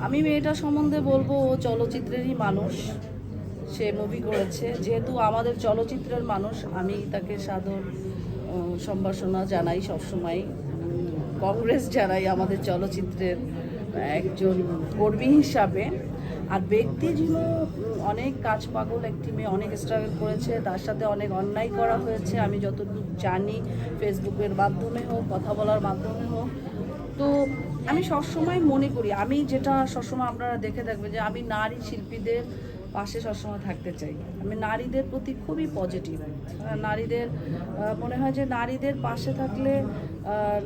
আমি মেয়েটা সম্বন্ধে বলবো ও চলচ্চিত্রেরই মানুষ, সে মুভি করেছে। যেহেতু আমাদের চলচ্চিত্রের মানুষ, আমি তাকে সাদর সম্ভাষণা জানাই সবসময়, কংগ্রেস জানাই আমাদের চলচ্চিত্রের একজন কর্মী হিসাবে। আর ব্যক্তি ঝিমু অনেক কাজ পাগল একটি মেয়ে, অনেক স্ট্রাগল করেছে, তার সাথে অনেক অন্যায় করা হয়েছে আমি যতটুকু জানি, ফেসবুকের মাধ্যমে হোক, কথা বলার মাধ্যমে হোক। তো আমি সবসময় মনে করি, আমি যেটা সবসময় আপনারা দেখে থাকবেন যে আমি নারী শিল্পীদের পাশে সবসময় থাকতে চাই। আমি নারীদের প্রতি খুবই পজিটিভ। নারীদের মনে হয় যে নারীদের পাশে থাকলে,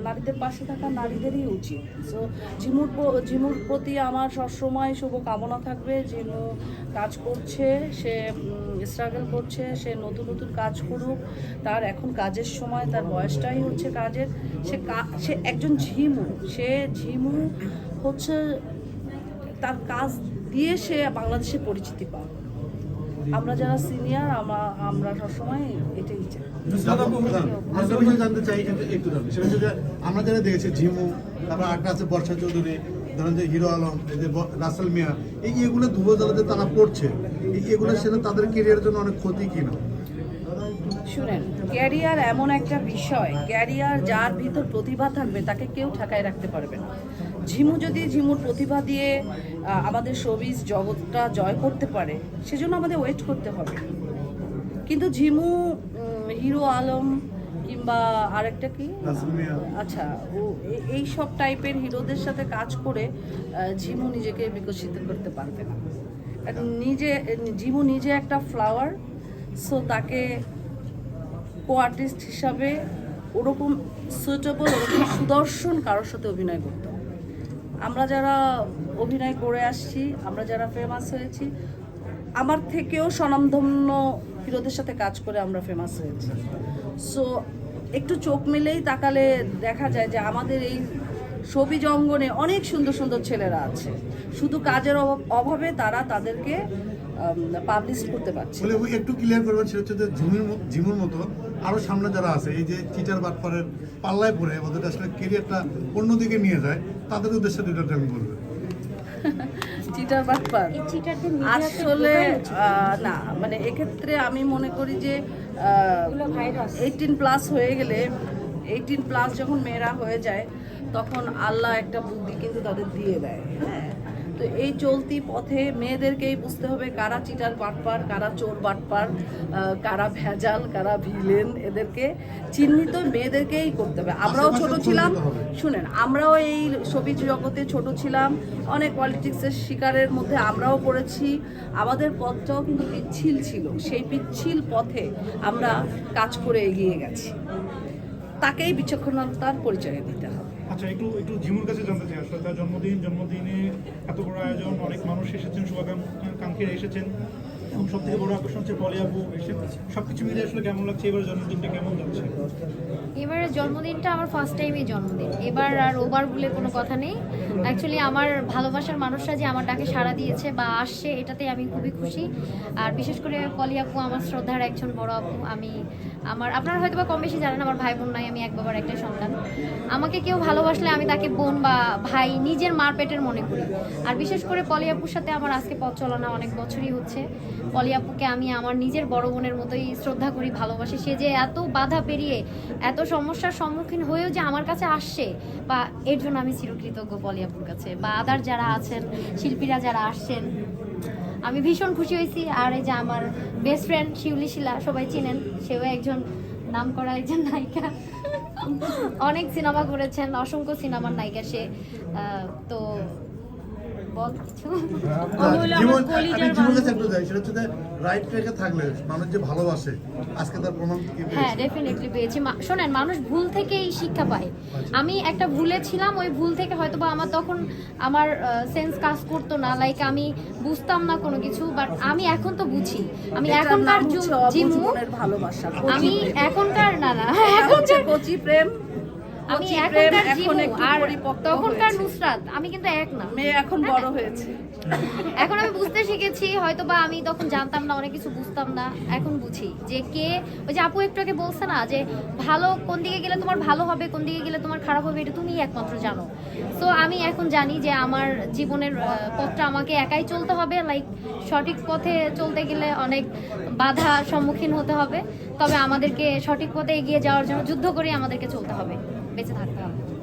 নারীদের পাশে থাকা নারীদেরই উচিত। সো ঝিমুর প্রতি আমার সবসময় শুভ কামনা থাকবে। ঝিমু কাজ করছে, সে স্ট্রাগল করছে, সে নতুন নতুন কাজ করুক, তার এখন কাজের সময়, তার বয়সটাই হচ্ছে কাজের। সে একজন ঝিমু হচ্ছে, তার কাজ দিয়ে সে বাংলাদেশে পরিচিতি পায়। আমরা যারা সিনিয়র আমরা সবসময় এটাই চাই। জানতে চাই একটু সেটা হচ্ছে যে আমরা যারা দেখেছি ঝিমু, তারপর আরেকটা আছে বর্ষা চৌধুরী, ধরেন যে হিরো আলম, এই যে রাসেল মিয়া, এইগুলো ধুবোজালাতে তারা পড়ছে, এগুলো সেটা তাদের কেরিয়ারের জন্য অনেক ক্ষতি কিনা? শুনেন, ক্যারিয়ার এমন একটা বিষয়, ক্যারিয়ার যার ভিতর প্রতিভা থাকবে তাকে কেউ ঠেকায় রাখতে পারবে না। ঝিমু যদি ঝিমুর প্রতিভা দিয়ে আমাদের শোবিজ জগৎটা জয় করতে পারে, সেজন্য আমাদের ওয়েট করতে হবে। কিন্তু ঝিমু, হিরো আলম কিংবা আরেকটা কি, আচ্ছা, ও এই সব টাইপের হিরোদের সাথে কাজ করে ঝিমু নিজেকে বিকশিত করতে পারবে না। ঝিমু নিজে একটা ফ্লাওয়ার, সো তাকে কো আর্টিস্ট হিসাবে ওরকম সুইটেবল, ওরকম সুদর্শন কারোর সাথে অভিনয় করতে হবে। আমরা যারা অভিনয় করে আসছি, আমরা যারা ফেমাস হয়েছি, আমার থেকেও স্বনামধন্য হিরোদের সাথে কাজ করে আমরা ফেমাস হয়েছি। সো একটু চোখ মেলেই তাকালে দেখা যায় যে আমাদের এই শোবিজ অঙ্গনে অনেক সুন্দর সুন্দর ছেলেরা আছে, শুধু কাজের অভাবে তারা তাদেরকে পাবলিশ করতে পারছে। একটু ক্লিয়ার করবেন, সেটা হচ্ছে যে ঝিমুর মতো আরো সামনে যারা আছে, এই যে চিটার বাটপারের পাল্লায় পড়ে ওদের আসলে কেরিয়ারটা অন্যদিকে নিয়ে যায়, তাদের উদ্দেশ্যে দুটো আমি বলবো। চিটার বাটপার আসলে না, মানে এক্ষেত্রে আমি মনে করি যে 18+ হয়ে গেলে, 18+ যখন মেয়েরা হয়ে যায়, তখন আল্লাহ একটা বুদ্ধি কিন্তু তাদের দিয়ে দেয়। হ্যাঁ, তো এই চলতি পথে মেয়েদেরকেই বুঝতে হবে কারা চিটার বাটপার, কারা চোর বাটপার, কারা ভেজাল, কারা ভিলেন, এদেরকে চিহ্নিত মেয়েদেরকেই করতে হবে। আমরাও ছোট ছিলাম, শুনেন, আমরাও এই শোবিজ জগতে ছোট ছিলাম, অনেক পলিটিক্সের শিকারের মধ্যে আমরাও পড়েছি। আমাদের পথটাও কিন্তু পিচ্ছিল ছিল, সেই পিচ্ছিল পথে আমরা কাজ করে এগিয়ে গেছি। তাকেই বিচক্ষণতার পরিচয় দিতে হবে। আচ্ছা, একটু ঝিমুর কাছে জানতে চাই, আসলে তার জন্মদিনে এত বড় আয়োজন, অনেক মানুষ এসেছেন, শুভাকাঙ্ক্ষীরা এসেছেন, এবং সব থেকে বড় আকর্ষণ হচ্ছে পলি আপু এসেছেন। সবকিছু মিলে আসলে কেমন লাগছে? এবার জন্মদিনটা কেমন যাচ্ছে? এবারের জন্মদিনটা আমার ফার্স্ট টাইমই জন্মদিন। এবার আর ওভার বলে কোনো কথা নেই। অ্যাকচুয়ালি আমার ভালোবাসার মানুষরা যে আমার ডাকে সাড়া দিয়েছে বা আসছে, এটাতে আমি খুবই খুশি। আর বিশেষ করে পলি আপু আমার শ্রদ্ধার একজন বড় আপু। আপনারা হয়তো বা কম বেশি জানেন, আমার ভাই বোন নাই, আমি এক বাবার একটা সন্তান। আমাকে কেউ ভালোবাসলে আমি তাকে বোন বা ভাই, নিজের মার পেটের মনে করি। আর বিশেষ করে পলি আপুর সাথে আমার আজকে পথ চলানো অনেক বছরই হচ্ছে। পলি আপুকে আমি আমার নিজের বড় বোনের মতোই শ্রদ্ধা করি, ভালোবাসি। সে যে এত বাধা পেরিয়ে, এত সমস্যার সম্মুখীন হয়েও যে আমার কাছে আসছে, বা এর জন্য আমি চিরকৃতজ্ঞ পলি আপুর কাছে, বা আদার যারা আছেন, শিল্পীরা যারা আসছেন, আমি ভীষণ খুশি হয়েছি। আর এই যে আমার বেস্ট ফ্রেন্ড শিউলি শিলা, সবাই চিনেন, সেও একজন নামকরা একজন নায়িকা, অনেক সিনেমা করেছেন, অসংখ্য সিনেমার নায়িকা সে। তো বল কিছু। হ্যাঁ, ডেফিনেটলি পেয়েছি। শোনেন, মানুষ ভুল থেকেই শিক্ষা পায়। আমি একটা ভুলে ছিলাম, ওই ভুল থেকে হয়তো বা আমার সেন্স কাজ করতো না, লাইক আমি বুঝতাম না কোনো কিছু, বাট আমি এখন তো বুঝি। আমি এখনকার ভালোবাসা, আমি এখনকার এখনকার কচি প্রেম, আমি কচি প্রেম এখনকার এখন জীবন একটু আর পরিপক্ক তখনকার হয়েছে। নুসরাত আমি কিন্তু এক না। মেয়ে এখন বড় হয়েছে। এখন আমি বুঝতে শিখেছি, হয়তো বা আমি তখন জানতাম না, অনেক কিছু বুঝতাম না, এখন বুঝি যে কে, ওই যে আপু একটু আগে বলছে না যে ভালো কোন দিকে গেলে তোমার ভালো হবে, কোন দিকে গেলে তোমার খারাপ হবে, এটা তুমিই একমাত্র জানো। তো আমি এখন জানি যে আমার জীবনের পথটা আমাকে একাই চলতে হবে, লাইক সঠিক পথে চলতে গেলে অনেক বাধা সম্মুখীন হতে হবে, তবে আমাদেরকে সঠিক পথে এগিয়ে যাওয়ার জন্য যুদ্ধ করে আমাদেরকে চলতে হবে, বেঁচে থাকতে হবে।